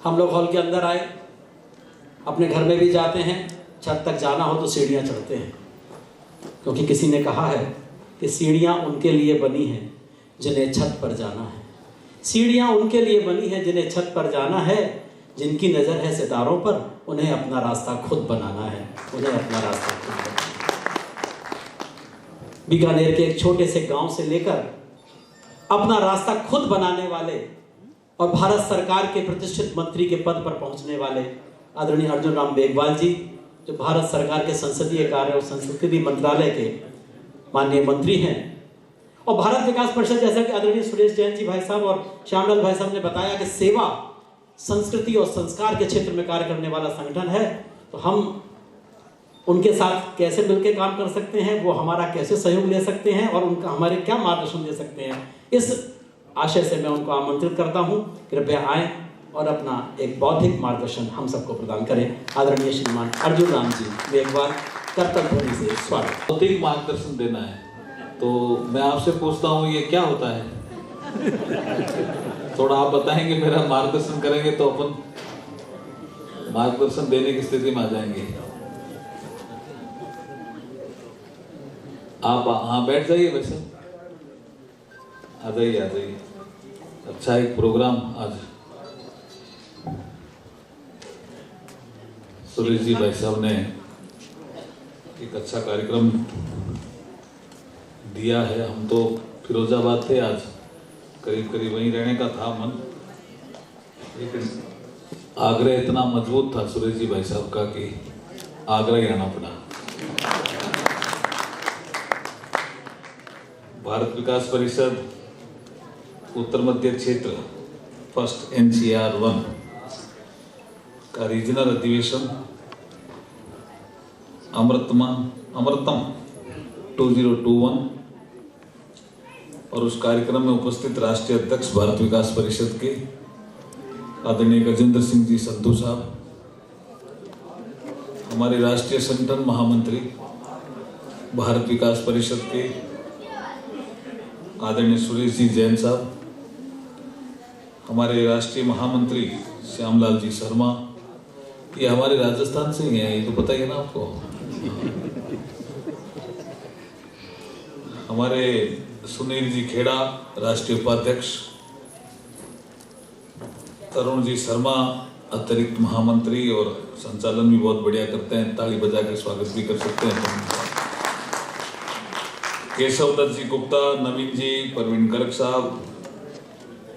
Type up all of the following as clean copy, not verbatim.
हम लोग हॉल के अंदर आए, अपने घर में भी जाते हैं, छत तक जाना हो तो सीढ़ियाँ चढ़ते हैं, क्योंकि किसी ने कहा है कि सीढ़ियाँ उनके लिए बनी हैं जिन्हें छत पर जाना है। सीढ़ियाँ उनके लिए बनी हैं जिन्हें छत पर जाना है, जिनकी नज़र है सितारों पर, उन्हें अपना रास्ता खुद बनाना है, उन्हें अपना रास्ता खुद बनाना है। बीकानेर के एक छोटे से गांव से लेकर अपना रास्ता खुद बनाने वाले और भारत सरकार के प्रतिष्ठित मंत्री के पद पर पहुंचने वाले आदरणीय अर्जुन राम मेघवाल जी, जो भारत सरकार के संसदीय कार्य और संस्कृति मंत्रालय के माननीय मंत्री हैं, और भारत विकास परिषद, जैसा कि आदरणीय सुरेश जैन जी भाई साहब और श्यामलाल भाई साहब ने बताया कि सेवा, संस्कृति और संस्कार के क्षेत्र में कार्य करने वाला संगठन है, तो हम उनके साथ कैसे मिलकर काम कर सकते हैं, वो हमारा कैसे सहयोग ले सकते हैं और उनका हमारे क्या मार्गदर्शन दे सकते हैं, इस आशय से मैं उनको आमंत्रित करता हूं, कृपया आएं और अपना एक बौद्धिक मार्गदर्शन हम सबको प्रदान करें। आदरणीय श्रीमान अर्जुन राम जी मेघवाल, कर्तव्य ध्वनि से स्वागत। बौद्धिक मार्गदर्शन देना है तो मैं आपसे पूछता हूँ, ये क्या होता है? थोड़ा आप बताएंगे, मेरा मार्गदर्शन करेंगे तो अपन मार्गदर्शन देने की स्थिति में आ जाएंगे। आप हाँ बैठ जाइए, वैसे आ जाइए आ जाइए। अच्छा एक प्रोग्राम आज सुरेश जी भाई साहब ने एक अच्छा कार्यक्रम दिया है। हम तो फिरोजाबाद थे, आज करीब करीब वहीं रहने का था मन, लेकिन आग्रह इतना मजबूत था सुरेश जी भाई साहब का कि आगरा ही आना पड़ा। भारत विकास परिषद उत्तर मध्य क्षेत्र फर्स्ट NCR 1 का रीजनल अधिवेशन अमृतम 2021 और उस कार्यक्रम में उपस्थित राष्ट्रीय अध्यक्ष भारत विकास परिषद के आदरणीय गजेंद्र सिंह जी संधू साहब, हमारे राष्ट्रीय संगठन महामंत्री भारत विकास परिषद के आदरणीय सुरेश जी जैन साहब, हमारे राष्ट्रीय महामंत्री श्यामलाल जी शर्मा, ये हमारे राजस्थान से ही हैं, ये तो पता ही है ना आपको। हमारे सुनील जी खेड़ा राष्ट्रीय उपाध्यक्ष, तरुण जी शर्मा अतिरिक्त महामंत्री और संचालन भी बहुत बढ़िया करते हैं, ताली बजा कर स्वागत भी कर सकते हैं। केशव दत्त जी गुप्ता, नवीन जी, परवीन गर्ग साहब,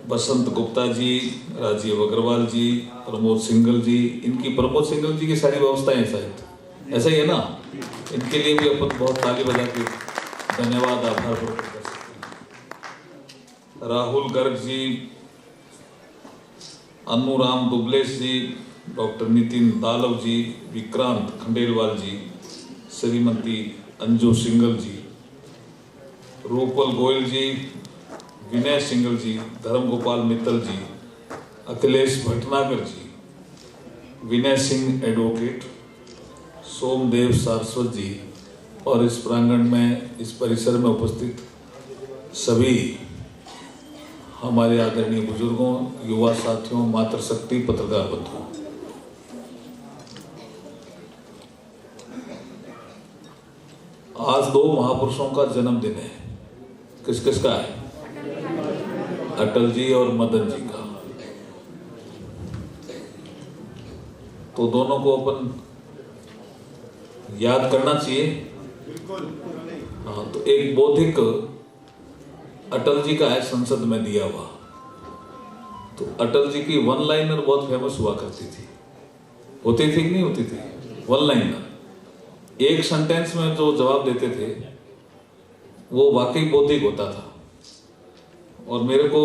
बसंत गुप्ता जी, राजीव अग्रवाल जी, प्रमोद सिंघल जी, प्रमोद सिंघल जी की सारी व्यवस्थाएं शायद ऐसा ही है ना, इनके लिए भी अपन बहुत ताली बजा के धन्यवाद आभार प्रकट कर सकते हैं। राहुल गर्ग जी, अन्नूराम दुबलेश जी, डॉक्टर नितिन दालव जी, विक्रांत खंडेलवाल जी, श्रीमती अंजू सिंघल जी, रूपल गोयल जी, विनय सिंघल जी, धर्म गोपाल मित्तल जी, अखिलेश भटनागर जी, विनय सिंह एडवोकेट, सोमदेव सारस्वत जी और इस प्रांगण में, इस परिसर में उपस्थित सभी हमारे आदरणीय बुजुर्गों, युवा साथियों, मातृशक्ति, पत्रकार बंधुओं, आज 2 महापुरुषों का जन्मदिन है। किस किस का है? अटल जी और मदन जी का। तो दोनों को अपन याद करना चाहिए। हाँ, तो एक बौद्धिक अटल जी का है, संसद में दिया हुआ। तो अटल जी की वन लाइनर बहुत फेमस हुआ करती थी, होती थी कि नहीं होती थी? वन लाइनर एक सेंटेंस में जो जवाब देते थे वो वाकई बौद्धिक होता था। और मेरे को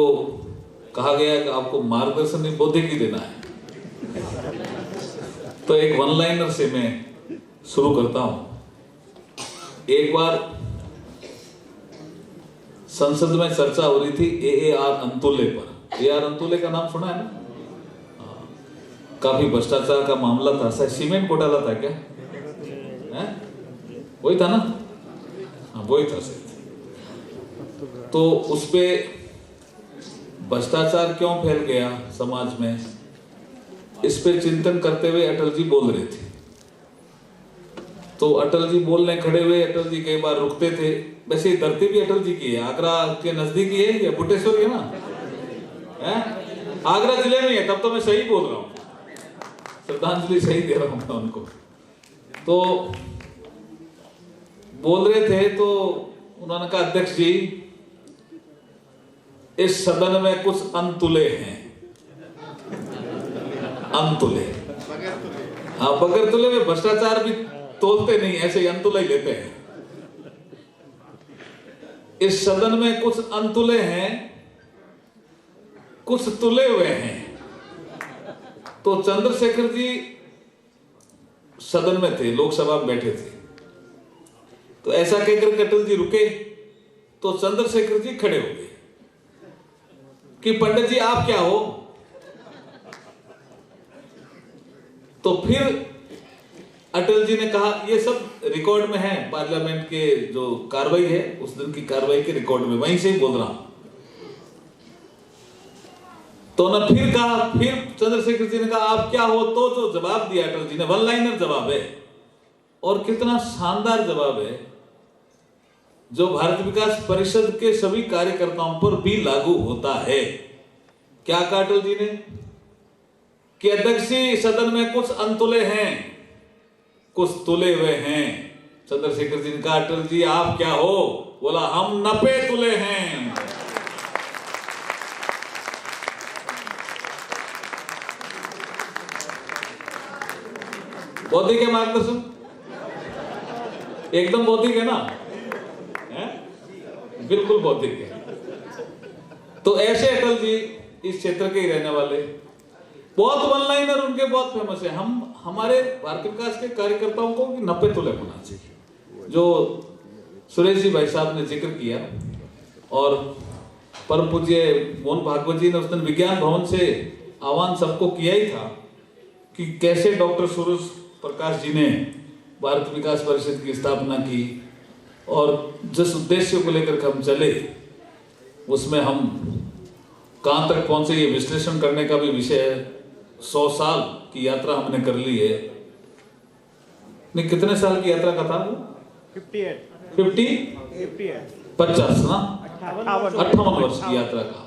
कहा गया कि आपको मार्गदर्शन भी बौद्धिक ही देना है। तो एक वन लाइनर से मैं शुरू करता हूं। एक बार संसद में चर्चा हो रही थी AAR अंतुल्य पर। AAR अंतुल्य का नाम सुना है ना? काफी भ्रष्टाचार का मामला था, शायद सीमेंट घोटाला था क्या? वही था ना? हाँ वही था शायद। तो उसपे भ्रष्टाचार क्यों फैल गया समाज में, इस पे चिंतन करते हुए अटल जी बोल रहे थे। तो अटल जी बोलने खड़े हुए, अटल जी कई बार रुकते थे। वैसे धरती भी अटल जी की है, आगरा के नजदीक ही है, या बुटेश्वर है ना, आगरा जिले में है, तब तो मैं सही बोल रहा हूँ, श्रद्धांजलि सही दे रहा हूँ मैं उनको। तो बोल रहे थे तो उन्होंने कहा, अध्यक्ष जी इस सदन में कुछ अनतुले हैं। अनतुले, हाँ, बगैर तुले में भ्रष्टाचार भी तोलते नहीं, ऐसे ही अनतुले ही लेते हैं। इस सदन में कुछ अनतुले हैं, कुछ तुले हुए हैं। तो चंद्रशेखर जी सदन में थे, लोकसभा में बैठे थे। तो ऐसा कहकर अटल जी रुके तो चंद्रशेखर जी खड़े हो गए कि पंडित जी आप क्या हो। तो फिर अटल जी ने कहा, ये सब रिकॉर्ड में है, पार्लियामेंट के जो कार्रवाई है उस दिन की कार्रवाई के रिकॉर्ड में, वहीं से ही बोल रहा हूं। तो ना फिर कहा, फिर चंद्रशेखर जी ने कहा आप क्या हो, तो जो जवाब दिया अटल जी ने, वन लाइनर जवाब है, और कितना शानदार जवाब है, जो भारत विकास परिषद के सभी कार्यकर्ताओं पर भी लागू होता है। क्या कहा अटल जी ने कि अध्यक्ष जी सदन में कुछ अनतुले हैं, कुछ तुले हुए हैं। चंद्रशेखर जी ने कहा, अटल जी आप क्या हो, बोला हम नपे तुले हैं। बौद्धिक है मार्गदर्शन, एकदम बौद्धिक है ना, है? बिल्कुल बौद्धिक है। तो ऐसे अटल जी इस क्षेत्र के ही रहने वाले, बहुत वन लाइनर उनके बहुत फेमस है। हम हमारे भारतीय विकास के कार्यकर्ताओं को नब्बे तुले होना चाहिए, जो सुरेश जी भाई साहब ने जिक्र किया। और परम पूज्य मोहन भागवत जी ने उस दिन विज्ञान भवन से आह्वान सबको किया ही था कि कैसे डॉक्टर सूरज प्रकाश जी ने भारत विकास परिषद की स्थापना की, और जिस उद्देश्य को लेकर हम चले उसमें हम कहां तक पहुंचे, ये विश्लेषण करने का भी विषय है। 100 साल की यात्रा हमने कर ली है। नहीं, कितने साल की यात्रा का था वो? 50 ना, 58 वर्ष की यात्रा का,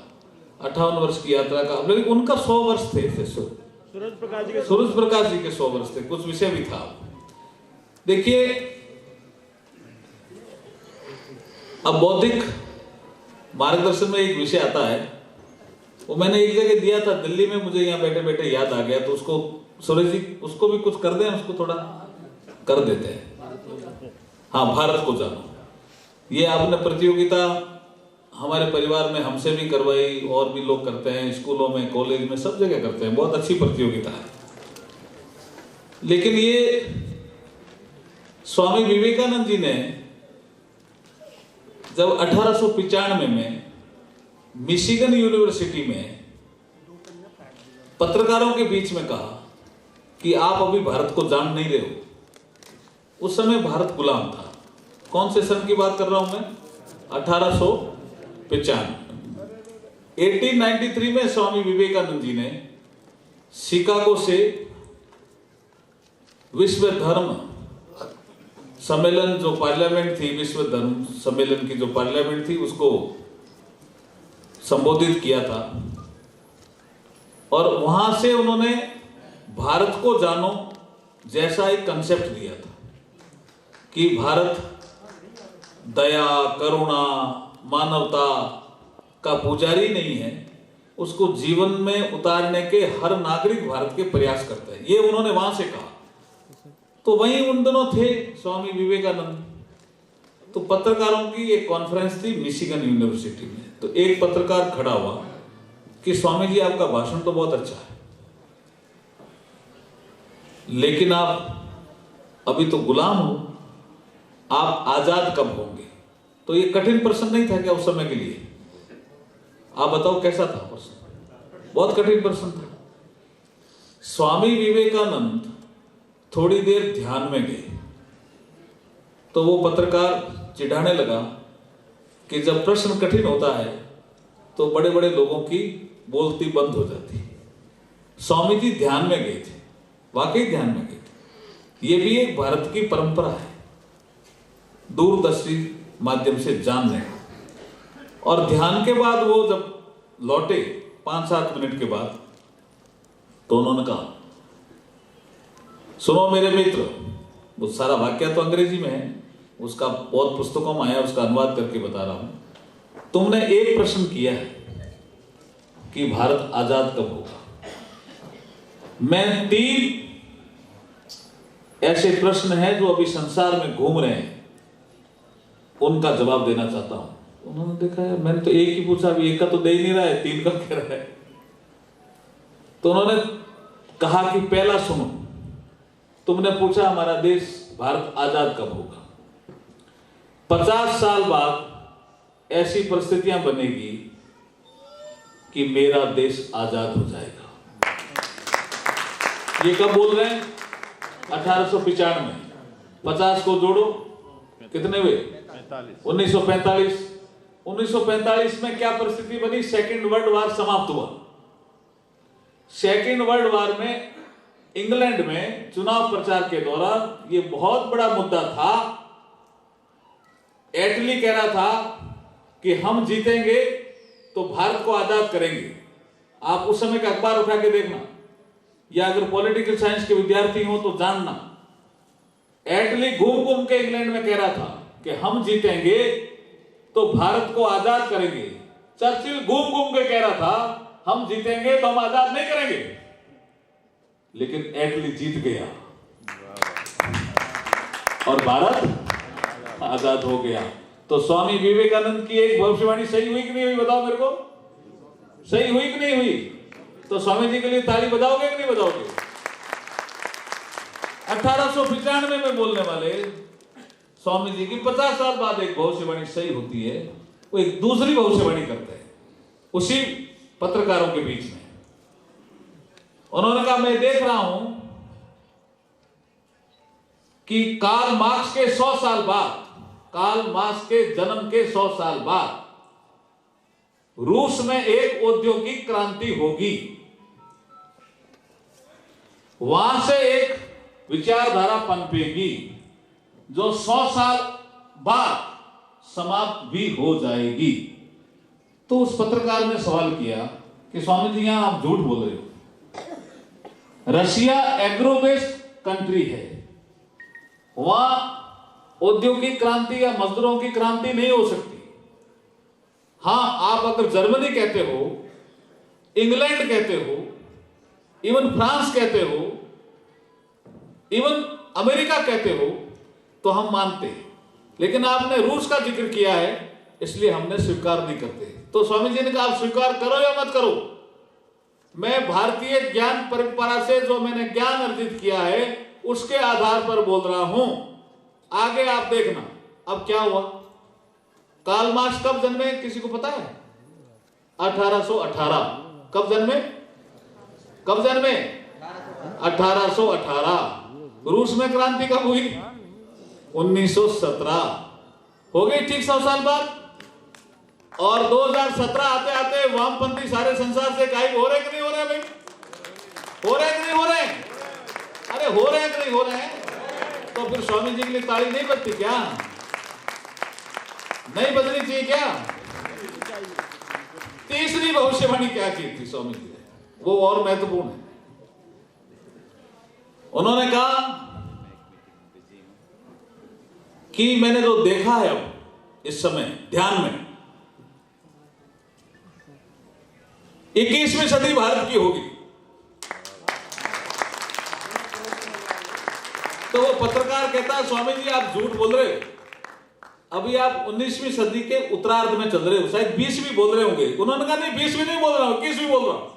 58 वर्ष की यात्रा का। लेकिन उनका 100 वर्ष थे, सूरज प्रकाश जी के 100 वर्ष थे, कुछ विषय भी था। देखिए, अब बौद्धिक मार्गदर्शन में एक विषय आता है, वो मैंने एक जगह दिया था दिल्ली में, मुझे यहाँ बैठे बैठे याद आ गया, तो उसको सुरेश जी उसको भी कुछ कर दें, उसको थोड़ा कर देते हैं। हाँ, भारत को जानो, ये आपने प्रतियोगिता हमारे परिवार में हमसे भी करवाई, और भी लोग करते हैं, स्कूलों में, कॉलेज में, सब जगह करते हैं, बहुत अच्छी प्रतियोगिता है। लेकिन ये स्वामी विवेकानंद जी ने जब 1895 में मिशिगन यूनिवर्सिटी में पत्रकारों के बीच में कहा कि आप अभी भारत को जान नहीं रहे हो। उस समय भारत गुलाम था। कौन से सन की बात कर रहा हूं मैं? 1895। 1893 में स्वामी विवेकानंद जी ने शिकागो से विश्व धर्म सम्मेलन, जो पार्लियामेंट थी, विश्व धर्म सम्मेलन की जो पार्लियामेंट थी, उसको संबोधित किया था। और वहां से उन्होंने भारत को जानो जैसा एक कंसेप्ट दिया था कि भारत दया, करुणा, मानवता का पुजारी नहीं है, उसको जीवन में उतारने के हर नागरिक भारत के प्रयास करता है, ये उन्होंने वहां से कहा। तो वहीं उन दिनों थे स्वामी विवेकानंद। तो पत्रकारों की एक कॉन्फ्रेंस थी मिशिगन यूनिवर्सिटी में। तो एक पत्रकार खड़ा हुआ कि स्वामी जी आपका भाषण तो बहुत अच्छा है, लेकिन आप अभी तो गुलाम हो, आप आजाद कब होंगे? तो ये कठिन प्रश्न नहीं था क्या उस समय के लिए? आप बताओ कैसा था प्रश्न? बहुत कठिन प्रश्न था। स्वामी विवेकानंद थोड़ी देर ध्यान में गए तो वो पत्रकार चिढ़ाने लगा कि जब प्रश्न कठिन होता है तो बड़े बड़े लोगों की बोलती बंद हो जाती है। स्वामी जी ध्यान में गए थे, वाकई ध्यान में गए थे। ये भी एक भारत की परंपरा है, दूरदर्शी माध्यम से जानने। और ध्यान के बाद वो जब लौटे 5-7 मिनट के बाद, तो उन्होंने कहा, सुनो मेरे मित्र, वो सारा वाक्य तो अंग्रेजी में है, उसका बहुत पुस्तकों में आया, उसका अनुवाद करके बता रहा हूं। तुमने एक प्रश्न किया है कि भारत आजाद कब होगा। मैं 3 ऐसे प्रश्न हैं जो अभी संसार में घूम रहे हैं, उनका जवाब देना चाहता हूं। उन्होंने देखा है, मैंने तो एक ही पूछा, अभी एक का तो दे ही नहीं रहा है, 3 का कह रहा है। तो उन्होंने कहा कि पहला सुनो, तुमने पूछा हमारा देश भारत आजाद कब होगा। 50 साल बाद ऐसी परिस्थितियां बनेगी कि मेरा देश आजाद हो जाएगा। ये कब बोल रहे हैं? 1895। 50 को जोड़ो, कितने हुए? 1945। 1945 में क्या परिस्थिति बनी? सेकेंड वर्ल्ड वार समाप्त हुआ। सेकेंड वर्ल्ड वार में इंग्लैंड में चुनाव प्रचार के दौरान यह बहुत बड़ा मुद्दा था। एटली कह रहा था कि हम जीतेंगे तो भारत को आजाद करेंगे। आप उस समय का अखबार उठा के देखना, या अगर पॉलिटिकल साइंस के विद्यार्थी हो तो जानना, एटली घूम घूम के इंग्लैंड में कह रहा था कि हम जीतेंगे तो भारत को आजाद करेंगे। चर्चिल घूम घूम के कह रहा था हम जीतेंगे तो हम आजाद नहीं करेंगे, लेकिन एटली जीत गया और भारत आजाद हो गया। तो स्वामी विवेकानंद की एक भविष्यवाणी सही हुई कि नहीं हुई? बताओ मेरे को, सही हुई कि नहीं हुई? तो स्वामी जी के लिए ताली बजाओगे कि नहीं बजाओगे? 1895 में बोलने वाले स्वामी जी की 50 साल बाद एक भविष्यवाणी सही होती है, वो एक दूसरी भविष्यवाणी करते हैं उसी पत्रकारों के बीच में। उन्होंने कहा, मैं देख रहा हूं कि कार्ल मार्क्स के 100 साल बाद, कार्ल मार्क्स के जन्म के 100 साल बाद रूस में एक औद्योगिक क्रांति होगी। वहां से एक विचारधारा पनपेगी जो 100 साल बाद समाप्त भी हो जाएगी। तो उस पत्रकार ने सवाल किया कि स्वामी जी, यहां आप झूठ बोल रहे हो। रशिया एग्रो बेस्ड कंट्री है, वहां औद्योगिक क्रांति या मजदूरों की क्रांति नहीं हो सकती। हां, आप अगर जर्मनी कहते हो, इंग्लैंड कहते हो, इवन फ्रांस कहते हो, इवन अमेरिका कहते हो, तो हम मानते हैं। लेकिन आपने रूस का जिक्र किया है, इसलिए हमने स्वीकार नहीं करते। तो स्वामी जी ने कहा, आप स्वीकार करो या मत करो, मैं भारतीय ज्ञान परंपरा से जो मैंने ज्ञान अर्जित किया है उसके आधार पर बोल रहा हूं। आगे आप देखना अब क्या हुआ। कार्ल मार्क्स कब जन्मे, किसी को पता है? 1818। कब जन्मे? कब जन्मे? 1818। रूस में क्रांति कब हुई? 1917। हो गई ठीक 100 साल बाद। और 2017 आते आते वामपंथी सारे संसार से गायब हो रहे कि नहीं हो रहे भाई? हो रहे कि नहीं हो रहे? अरे हो रहे कि नहीं हो रहे? तो फिर स्वामी जी के लिए ताली नहीं बजती क्या? नहीं बजनी चाहिए क्या? तीसरी भविष्यवाणी क्या की थी स्वामी जी ने, वो और महत्वपूर्ण है। उन्होंने कहा कि मैंने जो देखा है अब इस समय ध्यान में, 21वीं सदी भारत की होगी। तो वो पत्रकार कहता है, स्वामी जी आप झूठ बोल रहे हो, अभी आप 19वीं सदी के उत्तरार्ध में चल रहे हो, शायद 20वीं बोल रहे होंगे। उन्होंने कहा नहीं, 20वीं नहीं बोल रहा हूं, 21वीं बोल रहा हूं।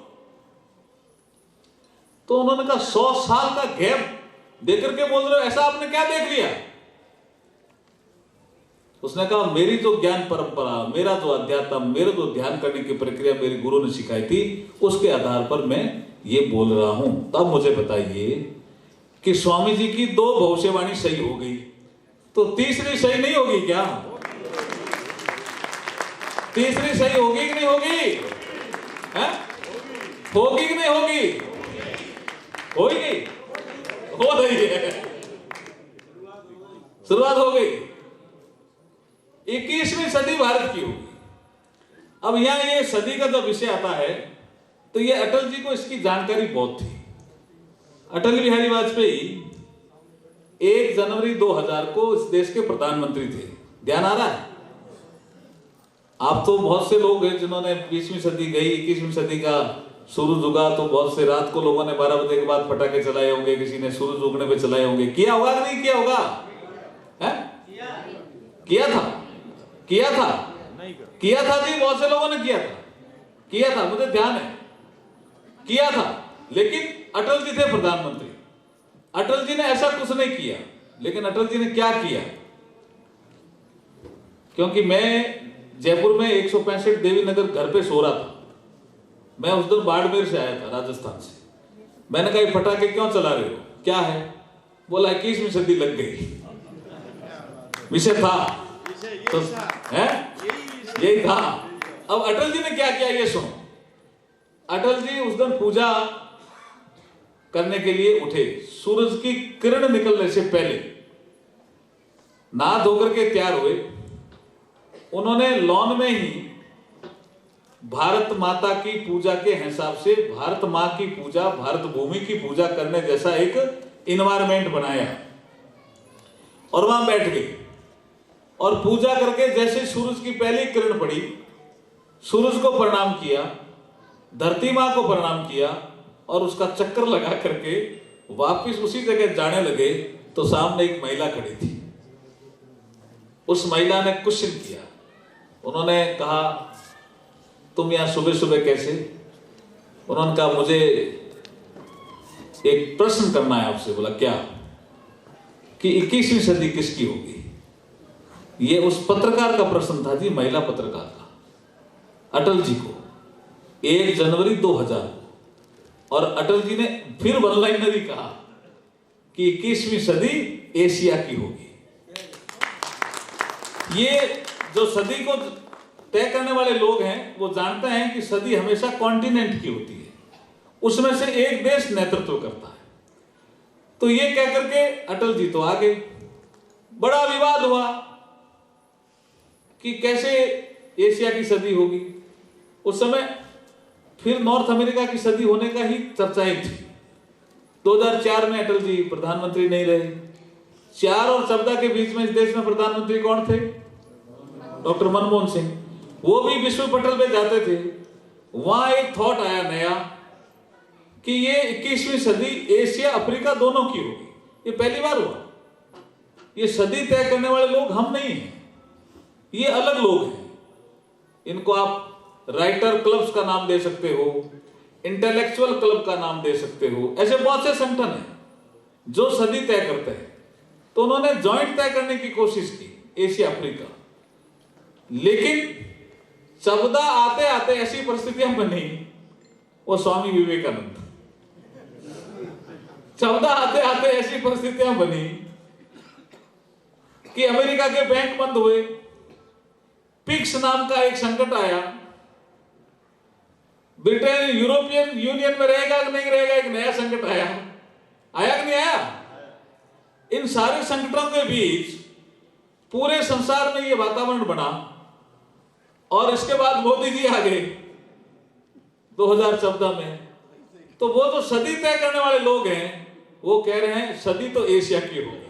तो उन्होंने कहा 100 साल का गैप देकर के बोल रहे हो, ऐसा आपने क्या देख लिया? उसने कहा, मेरी जो ज्ञान परंपरा, मेरा जो अध्यात्म, मेरे जो ध्यान करने की प्रक्रिया मेरे गुरु ने सिखाई थी, उसके आधार पर मैं ये बोल रहा हूं। तब मुझे बताइए कि स्वामी जी की 2 भविष्यवाणी सही हो गई, तो तीसरी सही नहीं होगी क्या? तीसरी सही होगी कि नहीं होगी? है? होगी कि नहीं होगी? हो ही गई, हो रही है, शुरुआत हो गई। 21वीं सदी भारत की होगी। अब यहां ये सदी का जब विषय आता है तो ये अटल जी को इसकी जानकारी बहुत थी। अटल बिहारी वाजपेयी 1 जनवरी 2000 को इस देश के प्रधानमंत्री थे। ध्यान आ रहा है? आप तो बहुत से लोग हैं जिन्होंने 20वीं सदी गई, 21वीं सदी का सूरज उगा तो बहुत से रात को लोगों ने 12 बजे के बाद पटाखे चलाए होंगे, किसी ने सूरज उगने पे चलाए होंगे। किया होगा कि नहीं किया होगा? है? किया था, किया था, किया था जी, बहुत से लोगों ने किया था, मुझे ध्यान है, किया था। लेकिन अटल जी थे प्रधानमंत्री, अटल जी ने ऐसा कुछ नहीं किया। लेकिन अटल जी ने क्या किया? क्योंकि मैं जयपुर में 165 देवी नगर घर पे सो रहा था, मैं उस दिन बाड़मेर से आया था, राजस्थान से। मैंने कहा ये पटाखे क्यों चला रहे हो, क्या है? बोला 21वीं सदी लग गई। विषय था तो है, यही था। अब अटल जी ने क्या किया ये सुनो। अटल जी उस दिन पूजा करने के लिए उठे, सूरज की किरण निकलने से पहले नहा धोकर के तैयार हुए। उन्होंने लॉन में ही भारत माता की पूजा के हिसाब से भारत मां की पूजा, भारत भूमि की पूजा करने जैसा एक इन्वायरमेंट बनाया और वहां बैठ गए और पूजा करके जैसे सूरज की पहली किरण पड़ी, सूरज को प्रणाम किया, धरती मां को प्रणाम किया और उसका चक्कर लगा करके वापिस उसी जगह जाने लगे तो सामने एक महिला खड़ी थी। उस महिला ने क्वेश्चन किया, उन्होंने कहा तुम यहां सुबह सुबह कैसे? उन्होंने कहा मुझे एक प्रश्न करना है आपसे। बोला क्या? कि 21वीं सदी किसकी होगी? ये उस पत्रकार का प्रश्न था जी, महिला पत्रकार का, अटल जी को 1 जनवरी 2000 को। और अटल जी ने फिर वन लाइनर ही कहा कि 21वीं सदी एशिया की होगी। ये जो सदी को तय करने वाले लोग हैं वो जानते हैं कि सदी हमेशा कॉन्टिनेंट की होती है, उसमें से एक देश नेतृत्व करता है। तो ये कह करके अटल जी तो आ गए। बड़ा विवाद हुआ कि कैसे एशिया की सदी होगी। उस समय फिर नॉर्थ अमेरिका की सदी होने का ही चर्चाएं थी। 2004 में अटल जी प्रधानमंत्री नहीं रहे। 4 और 14 के बीच में इस देश में प्रधानमंत्री कौन थे? डॉक्टर मनमोहन सिंह। वो भी विश्व पटल पे जाते थे। वहां एक थॉट आया नया कि ये 21वीं सदी एशिया अफ्रीका दोनों की होगी। ये पहली बार हुआ। ये सदी तय करने वाले लोग हम नहीं हैं, ये अलग लोग हैं। इनको आप राइटर क्लब्स का नाम दे सकते हो, इंटेलेक्चुअल क्लब का नाम दे सकते हो, ऐसे बहुत से संगठन हैं जो सदी तय करते हैं। तो उन्होंने जॉइंट तय करने की कोशिश की एशिया अफ्रीका, लेकिन 14 आते आते ऐसी परिस्थितियां बनी, वो स्वामी विवेकानंद 14 आते आते ऐसी परिस्थितियां बनी कि अमेरिका के बैंक बंद हुए, पिक्स नाम का एक संकट आया, ब्रिटेन यूरोपियन यूनियन में रहेगा कि नहीं रहेगा, एक नया संकट आया कि नहीं आया? इन सारे संकटों के बीच पूरे संसार में ये वातावरण बना और इसके बाद मोदी जी आ गए 2014 में। तो वो जो सदी तय करने वाले लोग हैं वो कह रहे हैं सदी तो एशिया की होगी।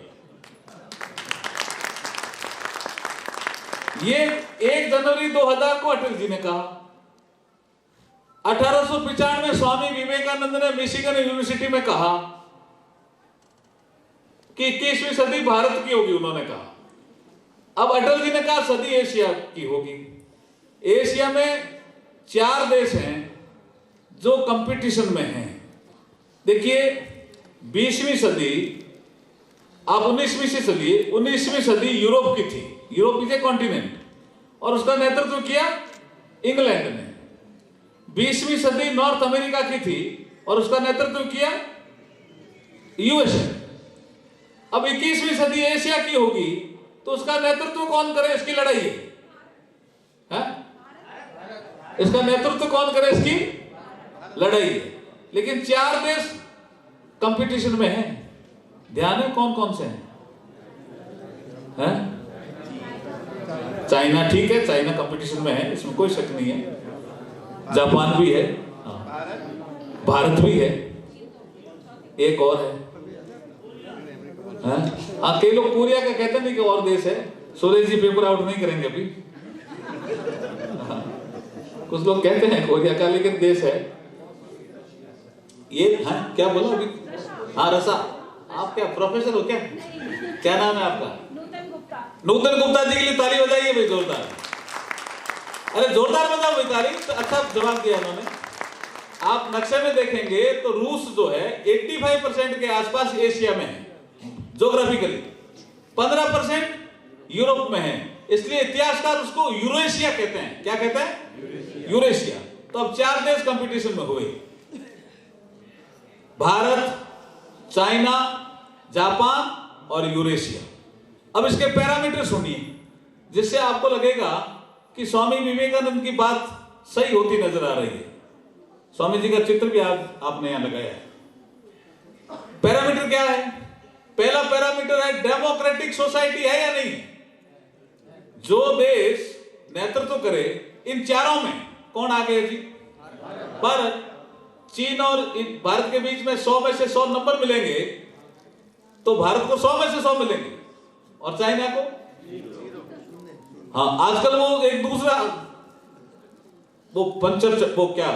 ये 1 जनवरी 2000 को अटल जी ने कहा। 1895 में स्वामी विवेकानंद ने मिशिगन यूनिवर्सिटी में कहा कि 21वीं सदी भारत की होगी, उन्होंने कहा। अब अटल जी ने कहा सदी एशिया की होगी। एशिया में 4 देश हैं जो कंपटीशन में हैं। देखिए 20वीं सदी, आप 19वीं से चलिए, 19वीं सदी यूरोप की थी, यूरोप इज ए कॉन्टिनेंट, और उसका नेतृत्व किया इंग्लैंड ने। 20वीं सदी नॉर्थ अमेरिका की थी और उसका नेतृत्व किया यूएसए। अब 21वीं सदी एशिया की होगी तो उसका नेतृत्व कौन करे? इसकी लड़ाई है, इसका नेतृत्व कौन करे? इसकी लड़ाई है। लेकिन 4 देश कंपटीशन में है। ध्यान है कौन कौन से हैं? चाइना ठीक है, चाइना कंपटीशन में है, इसमें कोई शक नहीं है। जापान भी है, भारत भी है, एक और है। हाँ, कई लोग कोरिया का कहते नहीं कि और देश है। सुरेश जी पेपर आउट नहीं करेंगे अभी। कुछ लोग कहते हैं कोरिया का, लेकिन देश है ये। हाँ, क्या बोला अभी? हाँ, रसा, आप क्या प्रोफेसर हो क्या? क्या नाम है आपका? नूतन गुप्ता जी के लिए ताली बजाइए भाई जोरदार। अरे जोरदार बजाओ भाई ताली। तो अच्छा जवाब दिया उन्होंने। आप नक्शे में देखेंगे तो रूस जो है 85% के आसपास एशिया में है ज्योग्राफिकली, 15% यूरोप में है, इसलिए इतिहासकार उसको यूरेशिया कहते हैं। क्या कहते हैं? यूरेशिया। तो अब 4 देश कंपटीशन में हुए, भारत, चाइना, जापान और यूरेशिया। अब इसके पैरामीटर सुनिए, जिससे आपको लगेगा कि स्वामी विवेकानंद की बात सही होती नजर आ रही है। स्वामी जी का चित्र भी आपने यहां लगाया है। पैरामीटर क्या है? पहला पैरामीटर है डेमोक्रेटिक सोसाइटी है या नहीं। जो देश नेतृत्व करे इन चारों में कौन आगे है जी? भारत। चीन और भारत के बीच में 100 में से 100 नंबर मिलेंगे तो भारत को 100 में से 100 मिलेंगे, और चाइना को? हाँ, आजकल वो एक दूसरा वो पंचर, वो क्या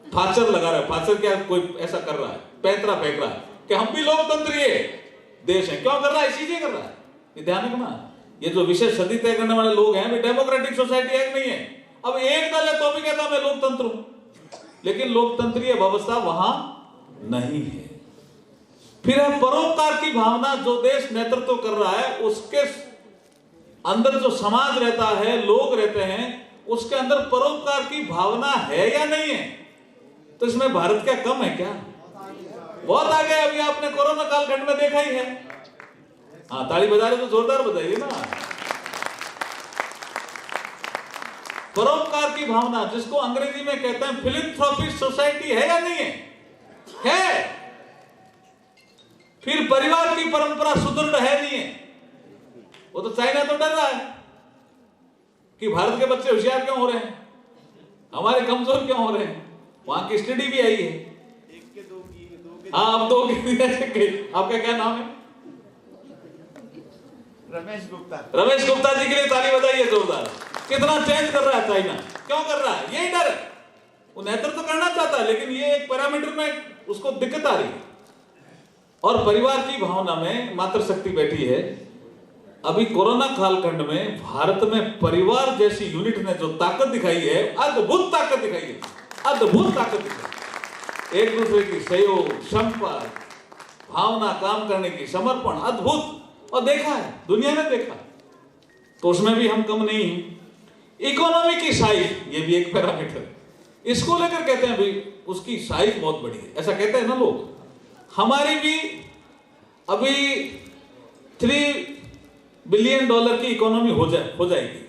फाचर लगा रहा है। फाचर क्या, कोई ऐसा कर रहा है, पैंतरा फेंक रहा है कि हम भी लोकतंत्रीय देश हैं। क्यों कर रहा है? इसीलिए कर रहा है। ये ध्यान रखना, ये जो विशेष सदी तय करने वाले लोग हैं, वे डेमोक्रेटिक सोसाइटी है कि नहीं है। अब एक दल है तो भी कहता मैं लोकतंत्र हूं, लेकिन लोकतंत्रीय व्यवस्था वहां नहीं है। फिर है परोपकार की भावना। जो देश नेतृत्व कर रहा है उसके अंदर जो समाज रहता है, लोग रहते हैं, उसके अंदर परोपकार की भावना है या नहीं है। तो इसमें भारत क्या कम है क्या? बहुत आगे। अभी आपने कोरोना कालखंड में देखा ही है। हाँ, ताली बजा रहे तो जोरदार बजाइए ना। परोपकार की भावना, जिसको अंग्रेजी में कहते हैं फिलैंथ्रोपिक सोसाइटी, है या नहीं है? है। फिर परिवार की परंपरा सुदृढ़ है नहीं है। वो तो चाइना तो डर रहा है कि भारत के बच्चे होशियार क्यों हो रहे हैं, हमारे कमजोर क्यों हो रहे हैं। वहां की स्टडी भी आई है। हाँ, अब 2 आपका क्या नाम है? रमेश गुप्ता। रमेश गुप्ता जी के लिए ताली बजाइए जोरदार। कितना चेंज कर रहा है चाइना। क्यों कर रहा है? यही डर है। वो नेतृत्व करना चाहता है, लेकिन ये एक पैरामीटर में उसको दिक्कत आ रही है। और परिवार की भावना में मातृशक्ति बैठी है। अभी कोरोना कालखंड में भारत में परिवार जैसी यूनिट ने जो ताकत दिखाई है, अद्भुत ताकत दिखाई है, अद्भुत ताकत दिखाई। एक दूसरे की सहयोग, क्षमता, भावना, काम करने की समर्पण, अद्भुत। और देखा है, दुनिया ने देखा, तो उसमें भी हम कम नहीं हैं। इकोनॉमी की साइज, ये भी एक पैरामीटर, इसको लेकर कहते हैं भाई उसकी साइज बहुत बड़ी है, ऐसा कहते हैं ना लोग। हमारी भी अभी $3 बिलियन की इकोनॉमी हो जाएगी।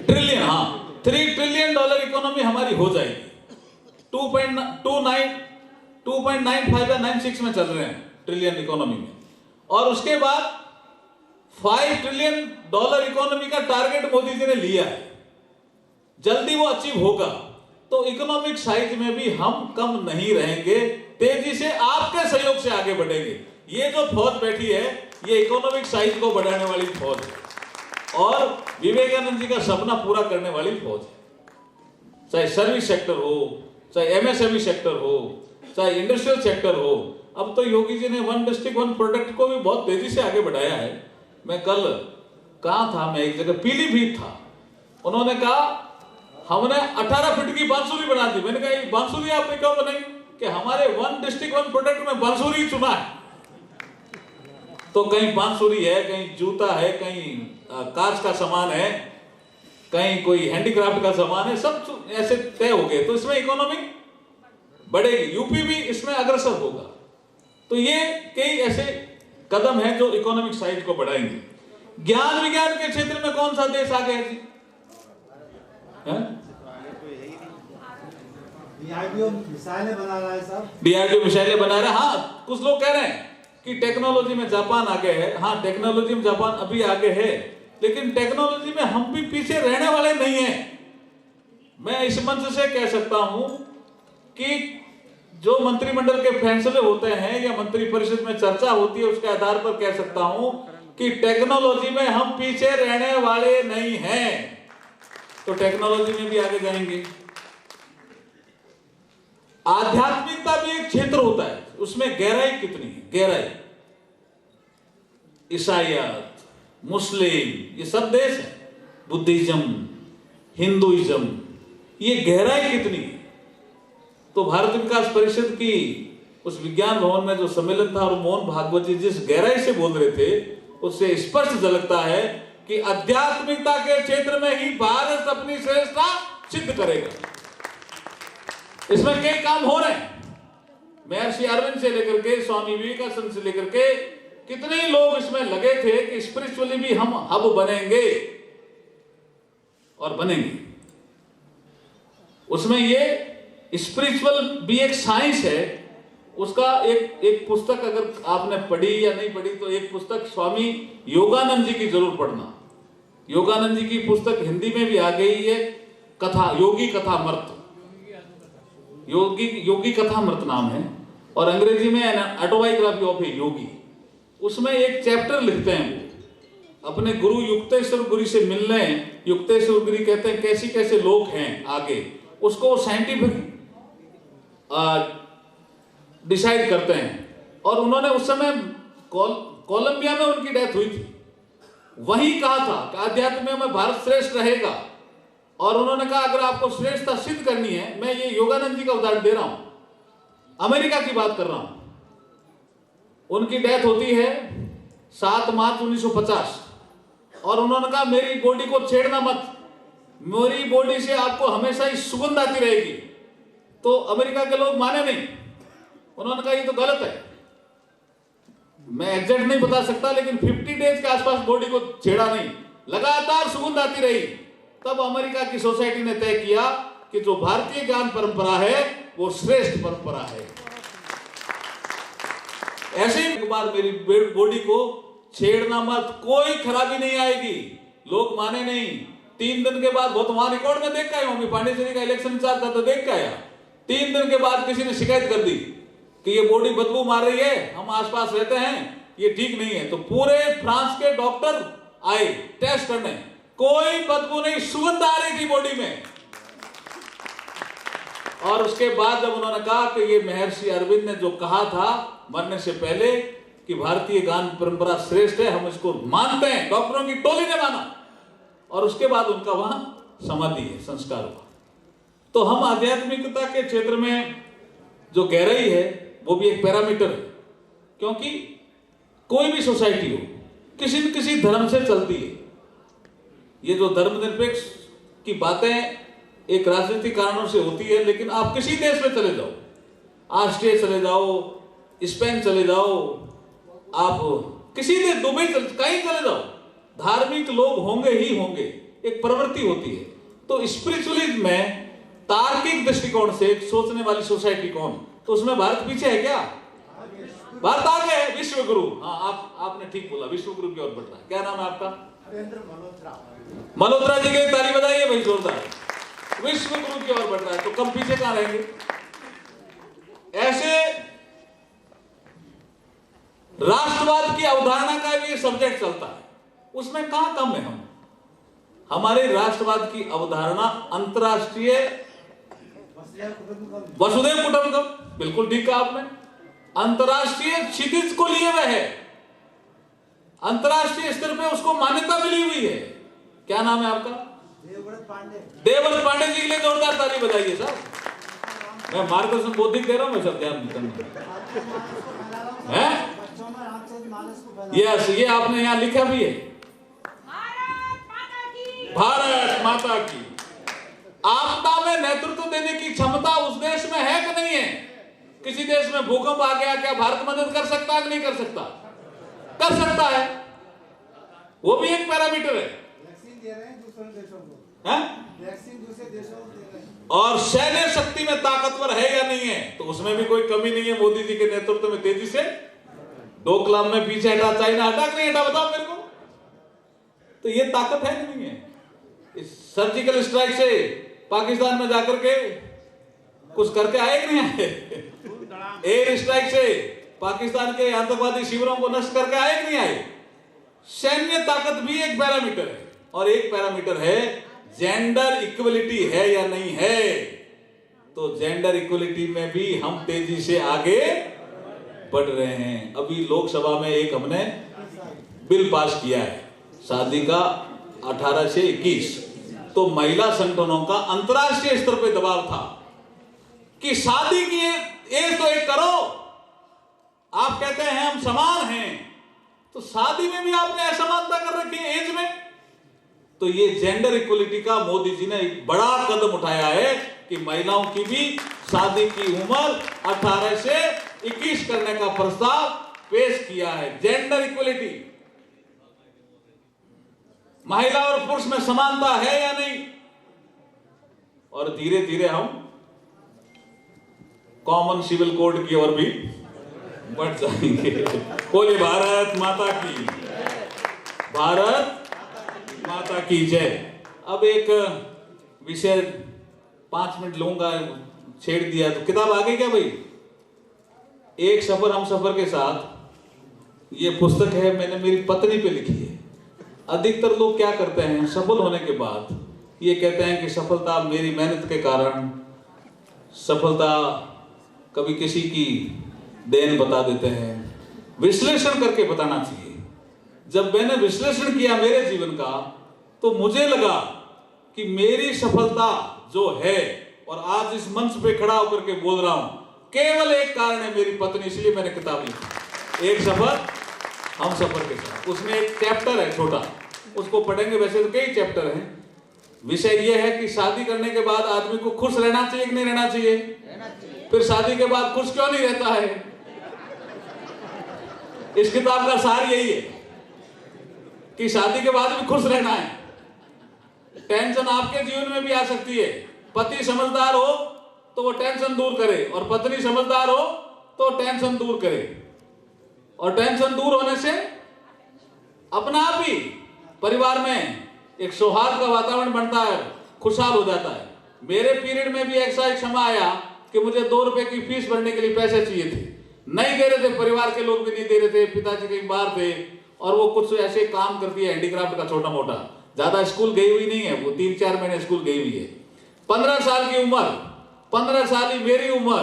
ट्रिलियन, हाँ, $3 ट्रिलियन इकोनॉमी हमारी हो जाएगी। 2.95 या 96 में चल रहे हैं ट्रिलियन इकोनॉमी में। और उसके बाद $5 ट्रिलियन इकोनॉमी का टारगेट मोदी जी ने लिया है। जल्दी वो अचीव होगा तो इकोनॉमिक साइज में भी हम कम नहीं रहेंगे, तेजी से आपके सहयोग से आगे बढ़ेंगे। ये जो फौज बैठी है, ये इकोनॉमिक साइज को बढ़ाने वाली फौज है और विवेकानंद जी का सपना पूरा करने वाली फौज है। चाहे सर्विस सेक्टर हो, चाहे एमएसएमई सेक्टर हो, चाहे इंडस्ट्रियल सेक्टर हो। अब तो योगी जी ने 1 डिस्ट्रिक्ट 1 प्रोडक्ट को भी बहुत तेजी से आगे बढ़ाया है। मैं कल कहाँ था, मैं एक जगह पीलीभीत था, उन्होंने कहा हमने 18 फीट की बांसुरी बना दी। मैंने कहा ये बांसुरी आपने क्यों बनाई? कि हमारे 1 डिस्ट्रिक्ट 1 प्रोडक्ट में बांसुरी चुना है। तो कहीं बांसुरी है, कहीं जूता है, कहीं कांच का सामान है, कहीं कोई हैंडीक्राफ्ट का सामान है, सब ऐसे तय हो गए। तो इसमें इकोनॉमी बढ़ेगी, यूपी भी इसमें अग्रसर होगा। तो ये कई ऐसे कदम हैं जो इकोनॉमिक साइज को बढ़ाएंगे। ज्ञान विज्ञान के क्षेत्र में कौन सा देश आगे है जी? डीआरडीओ मिसाइलें बना रहा है साहब। डीआरडीओ मिसाइलें बना रहा है। हाँ, कुछ लोग कह रहे हैं कि टेक्नोलॉजी में जापान आगे है। हाँ, टेक्नोलॉजी में जापान अभी आगे है, लेकिन टेक्नोलॉजी में हम भी पीछे रहने वाले नहीं हैं। मैं इस मंच से कह सकता हूं कि जो मंत्रिमंडल के फैसले होते हैं या मंत्रिपरिषद में चर्चा होती है, उसके आधार पर कह सकता हूं कि टेक्नोलॉजी में हम पीछे रहने वाले नहीं हैं, तो टेक्नोलॉजी में भी आगे जाएंगे। आध्यात्मिकता भी एक क्षेत्र होता है, उसमें गहराई कितनी है? गहराई, ईसाईयत, मुस्लिम, ये सब देश है, बुद्धिज्म, हिंदुइज्म, ये गहराई कितनी है? तो भारत विकास परिषद की उस विज्ञान भवन में जो सम्मेलन था और मोहन भागवत जी जिस गहराई से बोल रहे थे, उससे स्पष्ट झलकता है कि आध्यात्मिकता के क्षेत्र में ही भारत अपनी श्रेष्ठता सिद्ध करेगा। इसमें कई काम हो रहे हैं। महर्षि अरविंद से लेकर के स्वामी विवेकानंद से लेकर के कितने लोग इसमें लगे थे कि स्पिरिचुअली भी हम हब बनेंगे और बनेंगे। उसमें ये स्पिरिचुअल भी एक साइंस है। उसका एक पुस्तक अगर आपने पढ़ी या नहीं पढ़ी तो एक पुस्तक स्वामी योगानंद जी की जरूर पढ़ना। योगानंद जी की पुस्तक हिंदी में भी आ गई है, कथा, योगी कथामृत, योगी कथामृत नाम है, और अंग्रेजी में ऑटोबायोग्राफी ऑफ ए योगी। उसमें एक चैप्टर लिखते हैं वो अपने गुरु युक्तेश्वर गिरी से मिलने। युक्तेश्वर गिरी कहते हैं कैसे कैसे लोग हैं आगे, उसको साइंटिफिक डिसाइड करते हैं। और उन्होंने उस समय कोलंबिया में उनकी डेथ हुई थी, वहीं कहा था कि आध्यात्म में भारत श्रेष्ठ रहेगा। और उन्होंने कहा अगर आपको श्रेष्ठता सिद्ध करनी है, मैं ये योगानंद जी का उदाहरण दे रहा हूं, अमेरिका की बात कर रहा हूं। उनकी डेथ होती है 7 मार्च 1950, और उन्होंने कहा मेरी बॉडी को छेड़ना मत, मेरी बॉडी से आपको हमेशा ही सुगंध आती रहेगी। तो अमेरिका के लोग माने नहीं, उन्होंने कहा ये तो गलत है। मैं एग्जैक्ट नहीं बता सकता, लेकिन 50 डेज के आसपास बॉडी को छेड़ा नहीं, लगातार सुगंध आती रही। तब अमेरिका की सोसाइटी ने तय किया कि जो भारतीय ज्ञान परंपरा है वो श्रेष्ठ परंपरा है। ऐसे ही एक बार मेरी बॉडी को छेड़ना मत, कोई खराबी नहीं आएगी। लोग माने नहीं। 3 दिन के बाद, बहुत वहां रिकॉर्ड में देख के आया हूं, पांडेचेरी का इलेक्शन इंचार्ज था तो देख के आया। 3 दिन के बाद किसी ने शिकायत कर दी कि ये बॉडी बदबू मार रही है, हम आसपास रहते हैं, ये ठीक नहीं है। तो पूरे फ्रांस के डॉक्टर आए टेस्ट करने, कोई बदबू नहीं, सुगंध आ रही थी बॉडी में। और उसके बाद जब उन्होंने कहा कि ये महर्षि अरविंद ने जो कहा था मरने से पहले कि भारतीय ज्ञान परंपरा श्रेष्ठ है, हम इसको मानते हैं, डॉक्टरों की टोली ने माना, और उसके बाद उनका वहां समाधि है, संस्कार हुआ। तो हम आध्यात्मिकता के क्षेत्र में जो गहराई है वो भी एक पैरामीटर है, क्योंकि कोई भी सोसाइटी हो किसी न किसी धर्म से चलती है। ये जो धर्मनिरपेक्ष की बातें एक राजनीतिक कारणों से होती है, लेकिन आप किसी देश में चले जाओ, ऑस्ट्रिया चले जाओ, स्पेन चले जाओ, आप किसी देश, दुबई कहीं चले जाओ, धार्मिक लोग होंगे ही होंगे, एक प्रवृत्ति होती है। तो स्पिरिचुअलिज्म में तार्किक दृष्टिकोण से सोचने वाली सोसाइटी कौन, तो उसमें भारत पीछे है क्या? भारत आगे है। विश्व गुरु, हाँ आपने ठीक बोला, विश्व गुरु की ओर बढ़ रहा है। क्या नाम है आपका? मल्होत्रा जी के ताली बजाइए भाई जोरदार। विश्व गुरु की ओर बढ़ रहा है, तो कम पीछे कहां रहेंगे? ऐसे राष्ट्रवाद की अवधारणा का भी सब्जेक्ट चलता है, उसमें कहां कम है हम? हमारे राष्ट्रवाद की अवधारणा अंतरराष्ट्रीय वसुधैव कुटुंबकम, बिल्कुल ठीक कहा आपने, अंतरराष्ट्रीय क्षितिज को लिए हुए है, अंतरराष्ट्रीय स्तर पे उसको मान्यता मिली हुई है। क्या नाम है आपका? देवव्रत पांडे जी के लिए जोरदार ताली बजाइए साहब। मैं मार्गदर्शन बौद्धिक दे रहा हूं, मैं सब ध्यान है। यस, ये आपने यहां लिखा भी है, भारत माता की। आपदा में नेतृत्व देने की क्षमता उस देश में है कि नहीं है? किसी देश में भूकंप आ गया, क्या भारत मदद कर सकता है कि नहीं कर सकता? कर सकता है, वो भी एक पैरामीटर है। वैक्सीन दे रहे हैं दूसरे देशों को, है? वैक्सीन दूसरे देशों को दे रहे हैं। और सैन्य शक्ति में ताकत उसमें भी कोई कमी नहीं है। मोदी जी के नेतृत्व में तेजी से डोकलाम में पीछे हटा, चाइना हटा कि नहीं हटा, बताओ मेरे को। तो ये ताकत है कि नहीं है? इस सर्जिकल स्ट्राइक से पाकिस्तान में जाकर के कुछ करके आए कि नहीं आए? एयर स्ट्राइक से पाकिस्तान के आतंकवादी शिविरों को नष्ट करके आए कि नहीं आए? सैन्य ताकत भी एक पैरामीटर है, और एक पैरामीटर है जेंडर इक्वलिटी है या नहीं है। तो जेंडर इक्वलिटी में भी हम तेजी से आगे बढ़ रहे हैं। अभी लोकसभा में एक हमने बिल पास किया है शादी का 18 से 21। तो महिला संगठनों का अंतर्राष्ट्रीय स्तर पर दबाव था कि शादी की एज तो एक करो। आप कहते हैं हम समान हैं, तो शादी में भी आपने असमानता कर रखी है एज में। तो ये जेंडर इक्वलिटी का मोदी जी ने एक बड़ा कदम उठाया है कि महिलाओं की भी शादी की उम्र 18 से 21 करने का प्रस्ताव पेश किया है। जेंडर इक्वलिटी, महिला और पुरुष में समानता है या नहीं। और धीरे धीरे हम कॉमन सिविल कोड की ओर भी बढ़ जाएंगे। बोले भारत माता की, भारत माता की जय। अब एक विषय 5 मिनट लूंगा, छेड़ दिया तो किताब आ गई क्या भाई? एक सफर हम सफर के साथ, ये पुस्तक है, मैंने मेरी पत्नी पे लिखी है। अधिकतर लोग क्या करते हैं, सफल होने के बाद ये कहते हैं कि सफलता मेरी मेहनत के कारण, सफलता कभी किसी की देन बता देते हैं। विश्लेषण करके बताना चाहिए। जब मैंने विश्लेषण किया मेरे जीवन का, तो मुझे लगा कि मेरी सफलता जो है, और आज इस मंच पे खड़ा होकर के बोल रहा हूं, केवल एक कारण है मेरी पत्नी। इसलिए मैंने किताब लिखी, एक सफर हम सफर के साथ। उसमें एक चैप्टर है छोटा, उसको पढ़ेंगे। वैसे तो कई चैप्टर हैं। विषय यह है कि शादी करने के बाद आदमी को खुश रहना चाहिए कि नहीं रहना चाहिए? फिर शादी के बाद खुश क्यों नहीं रहता है? इस किताब का सार यही है कि शादी के बाद भी खुश रहना है। टेंशन आपके जीवन में भी आ सकती है। पति समझदार हो तो वो टेंशन दूर करे, और पत्नी समझदार हो तो टेंशन दूर करे। और टेंशन दूर होने से अपना आप ही परिवार में एक सौहार्द का वातावरण बनता है, खुशहाल हो जाता है। मेरे पीरियड में भी ऐसा एक समय आया कि मुझे 2 रुपए की फीस भरने के लिए पैसे चाहिए थे, नहीं दे रहे थे, परिवार के लोग भी नहीं दे रहे थे, पिताजी कहीं बाहर थे, और वो कुछ ऐसे काम करती है हैंडीक्राफ्ट का छोटा मोटा, ज्यादा स्कूल गई हुई नहीं है, वो 3-4 महीने स्कूल गई हुई है। 15 साल की उम्र, 15 साल ही मेरी उम्र,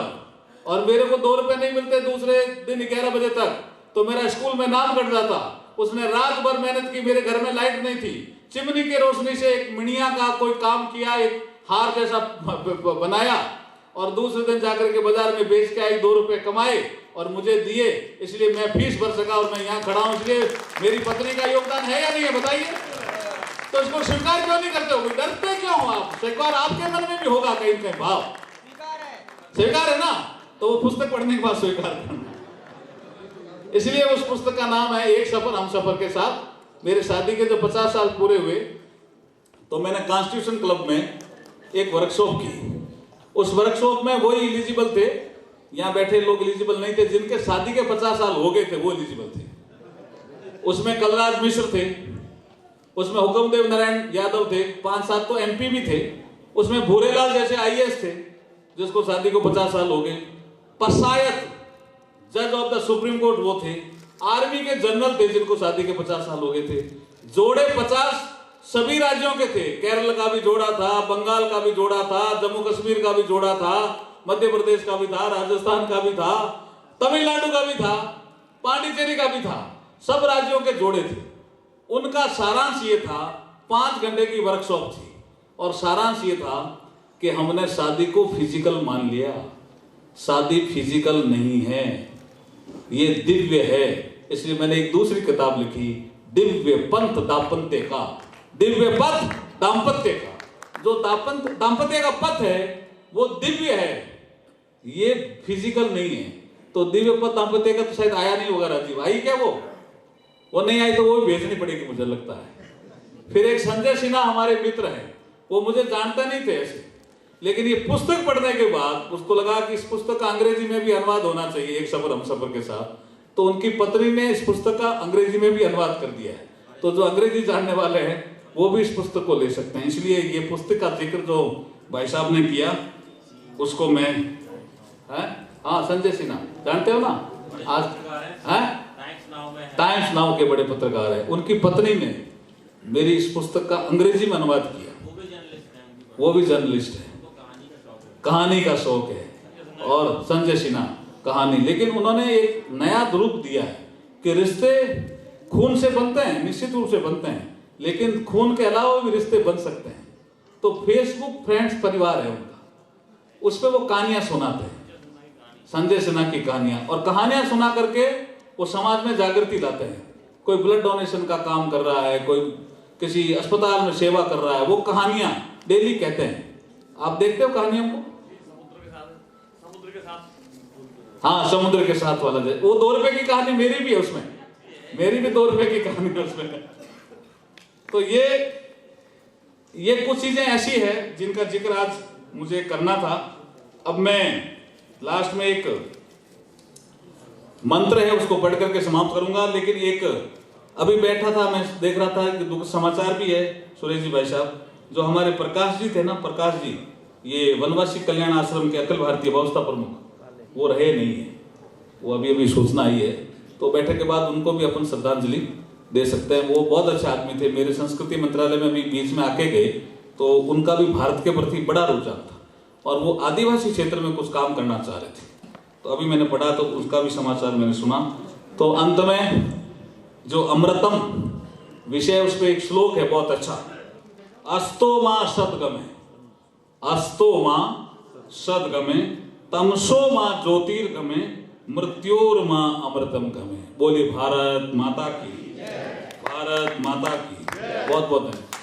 और मेरे को 2 रुपए नहीं मिलते दूसरे दिन 11 बजे तक, तो मेरा स्कूल में नाम कट जाता। उसने रात भर मेहनत की, मेरे घर में लाइट नहीं थी, चिमनी की रोशनी से एक मिनिया का कोई काम किया, एक हार जैसा बनाया, और दूसरे दिन जाकर के बाजार में बेच के आई, 2 रुपए कमाए और मुझे दिए, इसलिए मैं फीस भर सका और मैं यहाँ खड़ा हूँ। इसलिए मेरी पत्नी का योगदान है या नहीं है, बताइए। तो इसको स्वीकार क्यों नहीं करते हो? डरते क्यों हो आप? स्वीकार आपके मन में भी होगा कहीं कहीं भाव, स्वीकार है ना, तो वो पुस्तक पढ़ने के बाद स्वीकार करना। इसलिए उस पुस्तक का नाम है एक सफर हम सफर के साथ। मेरे शादी के जब 50 साल पूरे हुए, तो मैंने कॉन्स्टिट्यूशन क्लब में एक वर्कशॉप की। उस वर्कशॉप में वही एलिजिबल थे, यहाँ बैठे लोग एलिजिबल नहीं थे, जिनके शादी के 50 साल हो गए थे वो एलिजिबल थे। उसमें कलराज मिश्र थे, उसमें हुक्मदेव नारायण यादव थे, 5-7 तो एमपी भी थे, उसमें भूरेलाल जैसे आईएएस थे जिसको शादी को 50 साल हो गए, पशायत जज ऑफ द सुप्रीम कोर्ट वो थे, आर्मी के जनरल थे जिनको शादी के 50 साल हो गए थे, जोड़े 50 सभी राज्यों के थे, केरल का भी जोड़ा था, बंगाल का भी जोड़ा था, जम्मू कश्मीर का भी जोड़ा था, मध्य प्रदेश का भी था, राजस्थान का भी था, तमिलनाडु का भी था, पांडिचेरी का भी था, सब राज्यों के जोड़े थे। उनका सारांश ये था, 5 घंटे की वर्कशॉप थी, और सारांश ये था कि हमने शादी को फिजिकल मान लिया। शादी फिजिकल नहीं है, ये दिव्य है। इसलिए मैंने एक दूसरी किताब लिखी, दिव्य पंथ दाम्पत्य का, दिव्य पथ दाम्पत्य का। जो दाम्पत्य का पथ है वो दिव्य है, ये फिजिकल नहीं है। तो दिव्य पथ दाम्पत्य का तो शायद आया नहीं होगा राजीव, आई क्या वो नहीं आई, तो वो भी भेजनी पड़ेगी मुझे लगता है। फिर एक संजय सिन्हा हमारे मित्र हैं, वो मुझे जानते नहीं थे ऐसे, लेकिन ये पुस्तक पढ़ने के बाद उसको लगा कि इस पुस्तक का अंग्रेजी में भी अनुवाद होना चाहिए एक सफर हम सफर के साथ, तो उनकी पत्नी ने इस पुस्तक का अंग्रेजी में भी अनुवाद कर दिया है। तो जो अंग्रेजी जानने वाले हैं वो भी इस पुस्तक को ले सकते हैं। इसलिए ये पुस्तक का जिक्र जो भाई साहब ने किया उसको मैं हाँ संजय सिन्हा जानते हो ना, आज टाइम्स नाउ के बड़े पत्रकार है, उनकी पत्नी ने मेरी इस पुस्तक का अंग्रेजी में अनुवाद किया। वो भी जर्नलिस्ट है, कहानी का शौक है। और संजय सिन्हा कहानी, लेकिन उन्होंने एक नया रूप दिया है कि रिश्ते खून से बनते हैं, निश्चित रूप से बनते हैं, लेकिन खून के अलावा भी रिश्ते बन सकते हैं। तो फेसबुक फ्रेंड्स परिवार है उनका, उस पर वो कहानियां सुनाते हैं, संजय सिन्हा की कहानियां, और कहानियां सुना करके वो समाज में जागृति लाते हैं। कोई ब्लड डोनेशन का काम कर रहा है, कोई किसी अस्पताल में सेवा कर रहा है, वो कहानियां डेली कहते हैं। आप देखते हो कहानियों को? हाँ, समुद्र के साथ वाला वो 2 रुपए की कहानी मेरी भी है उसमें, मेरी भी 2 रुपए की कहानी है उसमें। तो ये कुछ चीजें ऐसी है जिनका जिक्र आज मुझे करना था। अब मैं लास्ट में एक मंत्र है उसको पढ़ करके समाप्त करूंगा, लेकिन एक अभी बैठा था मैं देख रहा था कि दुख समाचार भी है सुरेश जी भाई साहब, जो हमारे प्रकाश जी थे ना, प्रकाश जी ये वनवासी कल्याण आश्रम के अखिल भारतीय व्यवस्था प्रमुख, वो रहे नहीं है, वो अभी सूचना आई है। तो बैठक के बाद उनको भी अपन श्रद्धांजलि दे सकते हैं। वो बहुत अच्छे आदमी थे, मेरे संस्कृति मंत्रालय में भी बीच में आके गए, तो उनका भी भारत के प्रति बड़ा रुझान था और वो आदिवासी क्षेत्र में कुछ काम करना चाह रहे थे। तो अभी मैंने पढ़ा तो उसका भी समाचार मैंने सुना। तो अंत में जो अमृतम विषय उस पर एक श्लोक है बहुत अच्छा, अस्तो मां सदगमे, अस्तो मां सदगमे, तमसो मां ज्योतिर्गमे, मृत्योर मां अमृतम गमे। बोलिए भारत माता की, भारत माता की। बहुत बहुत धन्यवाद।